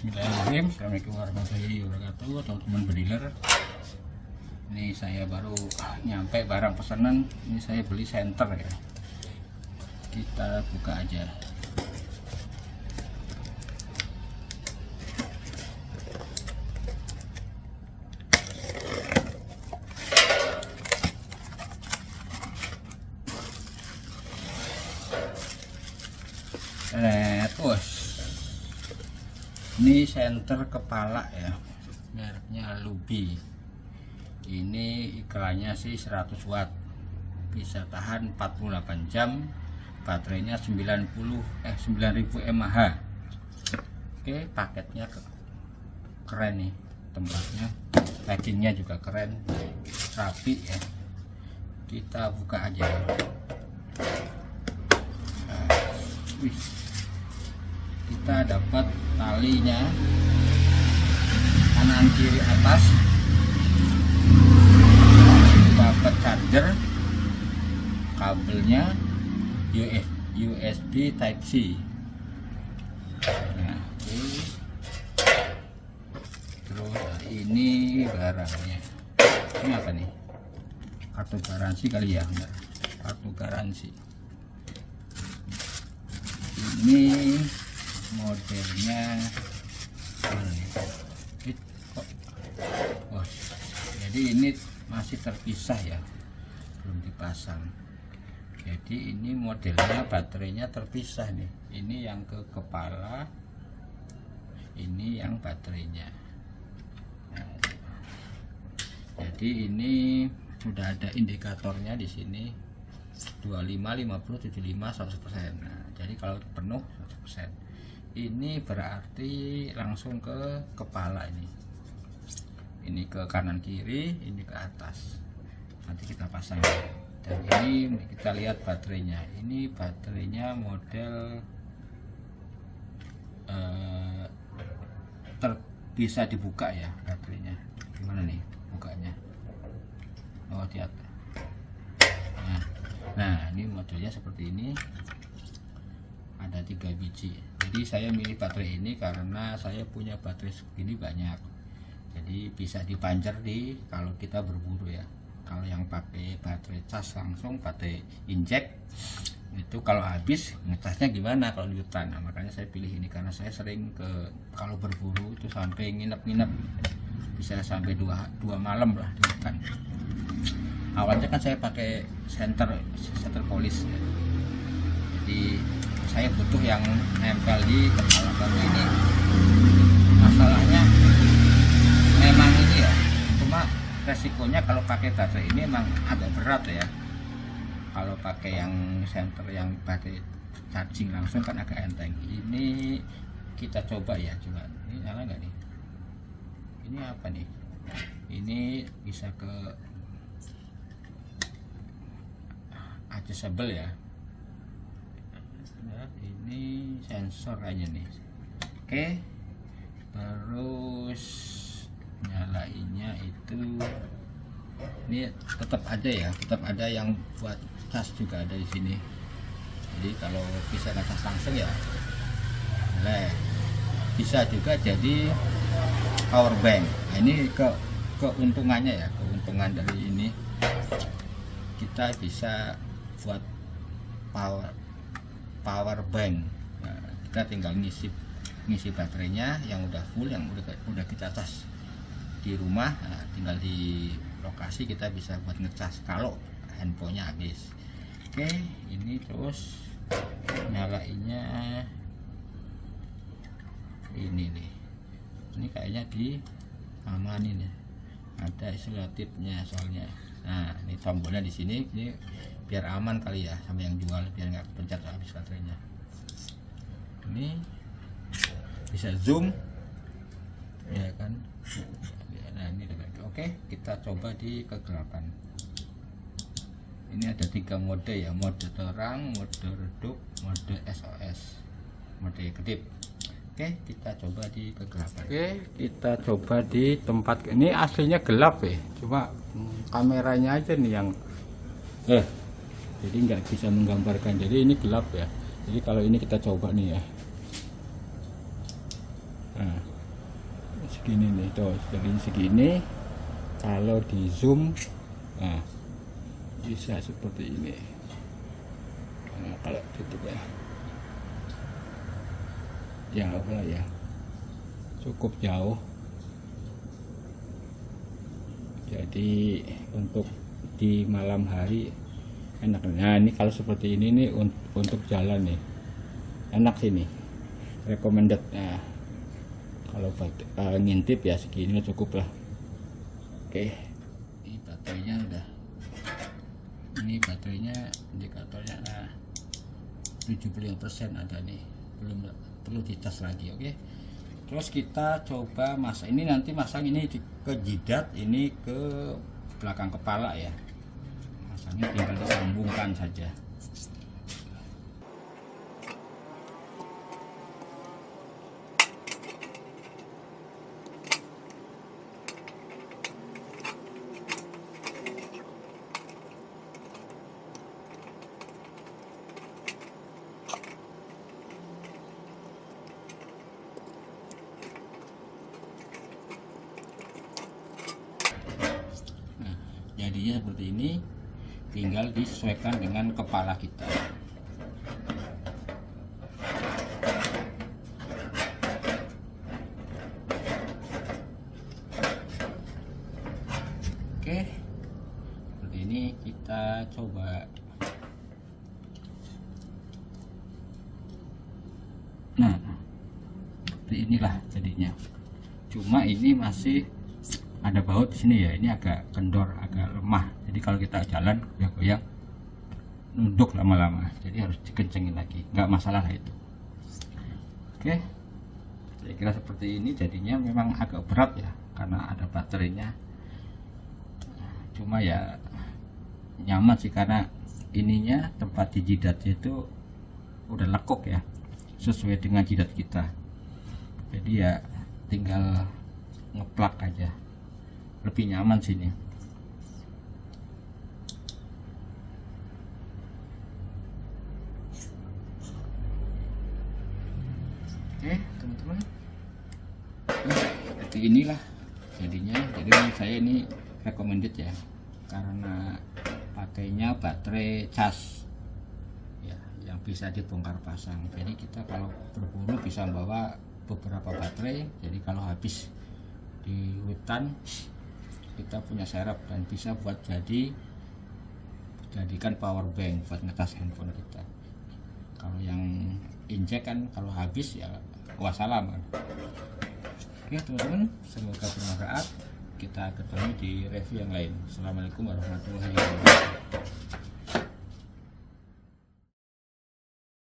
Bismillahirrahmanirrahim. Assalamualaikum warahmatullahi wabarakatuh. Teman-teman bediler, ini saya baru nyampe barang pesanan. Ini saya beli senter ya. Kita buka aja. Terus ini senter kepala ya, mereknya Lubi. Ini iklannya sih 100 watt, bisa tahan 48 jam, baterainya 9000 mAh. Oke, paketnya keren nih, tempatnya, packingnya juga keren, rapi ya. Kita buka aja. Kita dapat talinya kanan kiri atas, dapat charger, kabelnya USB Type C. Nah, terus ini barangnya. Ini apa nih? Kartu garansi kali ya? Enggak. Kartu garansi. Ini modelnya jadi ini masih terpisah ya, belum dipasang. Jadi ini modelnya, baterainya terpisah nih. Ini yang ke kepala, ini yang baterainya. Nah, jadi ini sudah ada indikatornya di sini, 25, 50, 75, 100%. Nah, jadi kalau penuh 100%. Ini berarti langsung ke kepala ini ke kanan kiri, ini ke atas. Nanti kita pasang. Dan ini kita lihat baterainya. Ini baterainya model bisa dibuka ya baterainya. Gimana nih bukanya? Oh, di atas. Nah, ini modelnya seperti ini. Ada 3 biji. Jadi saya milih baterai ini karena saya punya baterai segini banyak. Jadi bisa dipanjer kalau kita berburu ya. Kalau yang pakai baterai cas langsung, baterai injek, itu kalau habis ngecasnya gimana kalau di hutan. Nah, makanya saya pilih ini karena saya sering kalau berburu itu sampai nginep-nginep, bisa sampai 2 malam lah di hutan. Awalnya kan saya pakai senter polis ya. Jadi saya butuh yang nempel di kepala baru ini. Masalahnya memang ini ya, cuma resikonya kalau pakai baterai ini memang agak berat ya. Kalau pakai yang senter yang pakai charging langsung kan agak enteng. Ini kita coba ya, coba. Ini nyala nggak nih? Ini apa nih? Ini bisa ke adjustable ya. Ini sensor aja nih. Oke, terus nyalainnya itu ini tetap ada ya, tetap ada yang buat cas juga ada di sini. Jadi kalau bisa ngecas langsung ya boleh, bisa juga jadi power bank. Nah, ini keuntungannya ya, keuntungan dari ini kita bisa buat power bank. Nah, kita tinggal ngisi baterainya yang udah full, yang udah kita cas di rumah. Nah, tinggal di lokasi kita bisa buat ngecas kalau handphonenya habis. Oke, ini terus nyalainnya ini nih. Ini kayaknya diamanin ya, ada selotipnya soalnya. Nah, ini tombolnya di sini, ini biar aman kali ya sama yang jual, biar nggak pencet habis baterainya. Ini bisa zoom ya kan. Nah, ini oke, kita coba di kegelapan. Ini ada 3 mode ya, mode terang, mode redup, mode SOS, mode kedip. Oke, kita coba di kegelapan. Oke, kita coba di tempat ini aslinya gelap ya, cuma kameranya aja nih yang jadi nggak bisa menggambarkan. Jadi ini gelap ya. Jadi kalau ini kita coba nih ya. Nah, segini nih tuh, jadi segini. Kalau di zoom, nah bisa seperti ini. Nah, kalau tutup ya jauh lah ya, cukup jauh. Jadi untuk di malam hari enak. Nah ini kalau seperti ini nih untuk jalan nih enak sini, recommended. Nah kalau ngintip ya segini cukup lah. Oke, ini baterainya udah, ini baterainya indikatornya 75% ada nih, belum perlu dicas lagi. Oke, terus kita coba masang ini, nanti masang ini ke jidat, ini ke belakang kepala ya, masangnya tinggal disambungkan saja. Jadinya seperti ini, tinggal disesuaikan dengan kepala kita. Oke, seperti ini kita coba. Nah, seperti inilah jadinya. Cuma ini masih ada baut di sini ya, ini agak kendor, agak lemah. Jadi kalau kita jalan goyang-goyang nunduk lama-lama, jadi harus dikencengin lagi. Nggak masalah lah itu. Oke, saya kira seperti ini jadinya. Memang agak berat ya karena ada baterainya, cuma ya nyaman sih karena ininya tempat di jidatnya itu udah lekuk ya, sesuai dengan jidat kita. Jadi ya tinggal ngeplak aja, lebih nyaman sini. Oke teman-teman, seperti inilah jadinya. Jadi saya ini recommended ya, karena pakainya baterai cas ya, yang bisa dibongkar pasang. Jadi kita kalau berburu bisa bawa beberapa baterai, jadi kalau habis di hutan kita punya serep dan bisa buat jadikan power bank buat ngecas handphone kita. Kalau yang injek kan kalau habis ya wassalam kan. Oke teman-teman, semoga bermanfaat. Kita ketemu di review yang lain. Assalamualaikum warahmatullahi wabarakatuh.